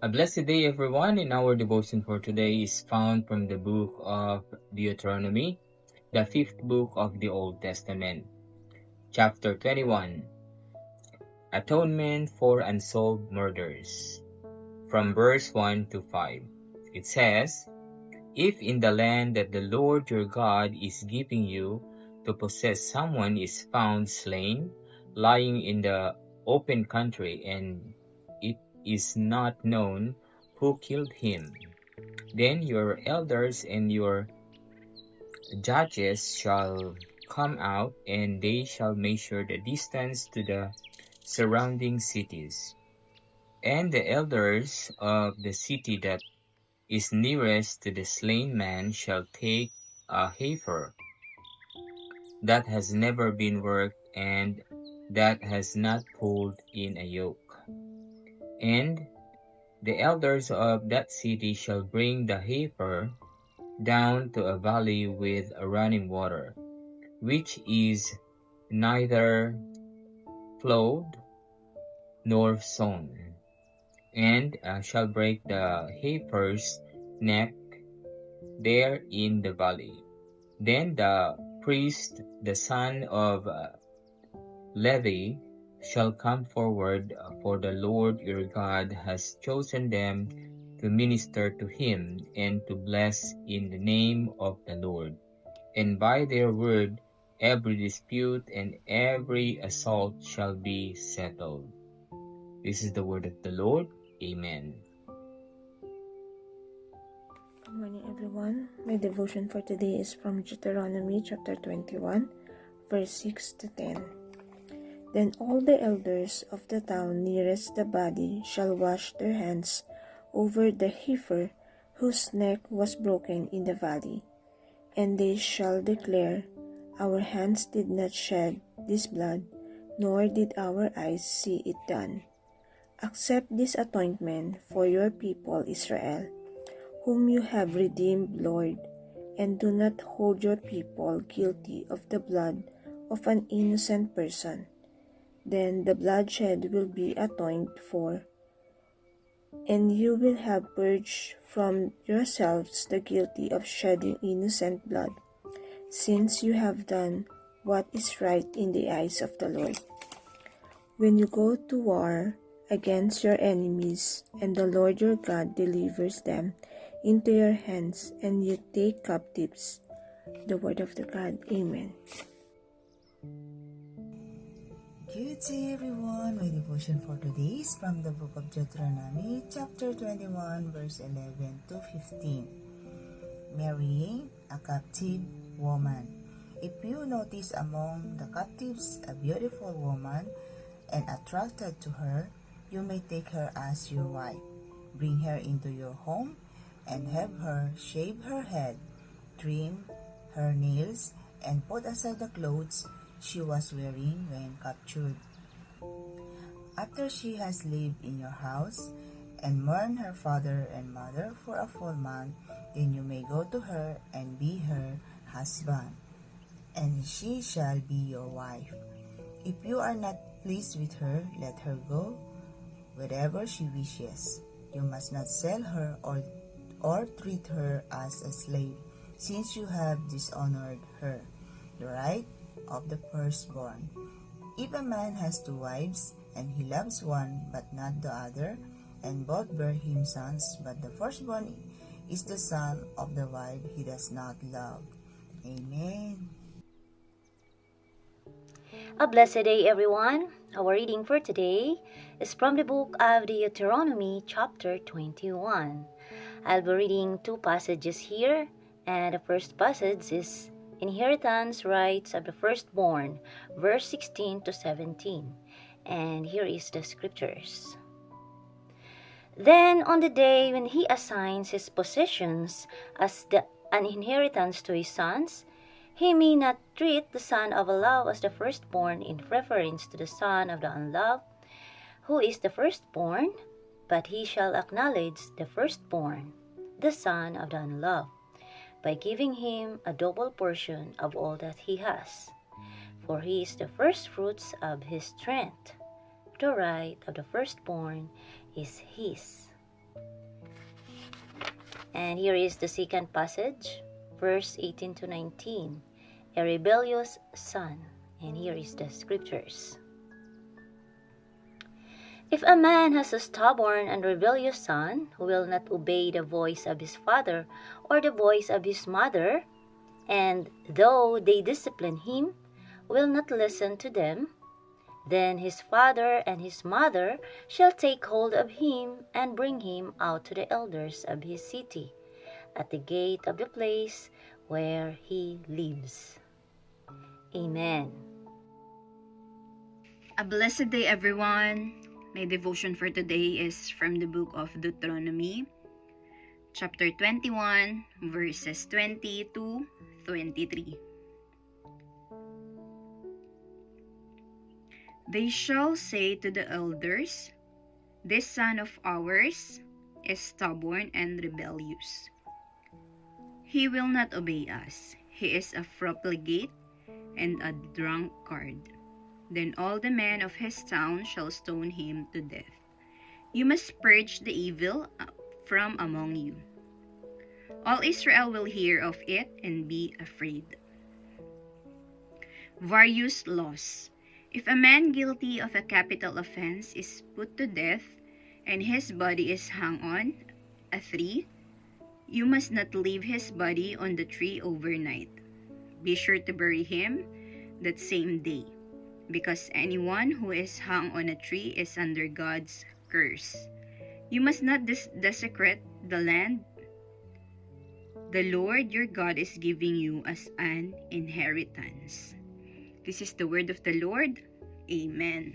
A blessed day, everyone, and our devotion for today is found from the book of Deuteronomy, the fifth book of the Old Testament, chapter 21, Atonement for Unsolved Murders, from verse 1 to 5. It says, If in the land that the Lord your God is giving you to possess someone is found slain, lying in the open country, and it is not known who killed him, then your elders and your judges shall come out, and they shall measure the distance to the surrounding cities. And the elders of the city that is nearest to the slain man shall take a heifer that has never been worked and that has not pulled in a yoke. And the elders of that city shall bring the heifer down to a valley with running water, which is neither plowed nor sown, and shall break the heifer's neck there in the valley. Then the priest, the son of Levi, shall come forward, for the Lord your God has chosen them to minister to him and to bless in the name of the Lord. And by their word every dispute and every assault shall be settled. This is the word of the Lord. Amen. Good morning, everyone. My devotion for today is from Deuteronomy chapter 21, verse 6 to 10. Then all the elders of the town nearest the body shall wash their hands over the heifer whose neck was broken in the valley, and they shall declare, Our hands did not shed this blood, nor did our eyes see it done. Accept this atonement for your people Israel, whom you have redeemed, Lord, and do not hold your people guilty of the blood of an innocent person. Then the bloodshed will be atoned for, and you will have purged from yourselves the guilty of shedding innocent blood, since you have done what is right in the eyes of the Lord. When you go to war against your enemies, and the Lord your God delivers them into your hands, and you take captives, the word of the God. Amen. Good day, everyone. My devotion for today is from the book of Deuteronomy, chapter 21, verse 11 to 15. Marrying a captive woman. If you notice among the captives a beautiful woman and attracted to her, you may take her as your wife. Bring her into your home and have her shave her head, trim her nails, and put aside the clothes she was wearing when captured. After she has lived in your house and mourned her father and mother for a full month, then you may go to her and be her husband, and she shall be your wife. If you are not pleased with her, let her go wherever she wishes. You must not sell her or treat her as a slave, since you have dishonored her, the right of the firstborn. If a man has two wives, and he loves one but not the other, and both bear him sons, but the firstborn is the son of the wife he does not love. Amen. A blessed day, everyone. Our reading for today is from the book of Deuteronomy, chapter 21. I'll be reading two passages here, and the first passage is Inheritance Rights of the Firstborn, verse 16 to 17. And here is the scriptures. Then on the day when he assigns his possessions as an inheritance to his sons, he may not treat the son of a love as the firstborn in preference to the son of the unloved, who is the firstborn, but he shall acknowledge the firstborn, the son of the unloved, by giving him a double portion of all that he has. For he is the firstfruits of his strength. The right of the firstborn is his. And here is the second passage, verse 18 to 19. A rebellious son. And here is the scriptures. If a man has a stubborn and rebellious son who will not obey the voice of his father or the voice of his mother, and though they discipline him, will not listen to them, then his father and his mother shall take hold of him and bring him out to the elders of his city, at the gate of the place where he lives. Amen. A blessed day, everyone. My devotion for today is from the book of Deuteronomy, chapter 21, verses 20 to 23. They shall say to the elders, "This son of ours is stubborn and rebellious. He will not obey us. He is a profligate and a drunkard." Then all the men of his town shall stone him to death. You must purge the evil from among you. All Israel will hear of it and be afraid. Various laws. If a man guilty of a capital offense is put to death, and his body is hung on a tree, you must not leave his body on the tree overnight. Be sure to bury him that same day, because anyone who is hung on a tree is under God's curse. You must not desecrate the land the Lord your God is giving you as an inheritance. This is the word of the Lord. Amen.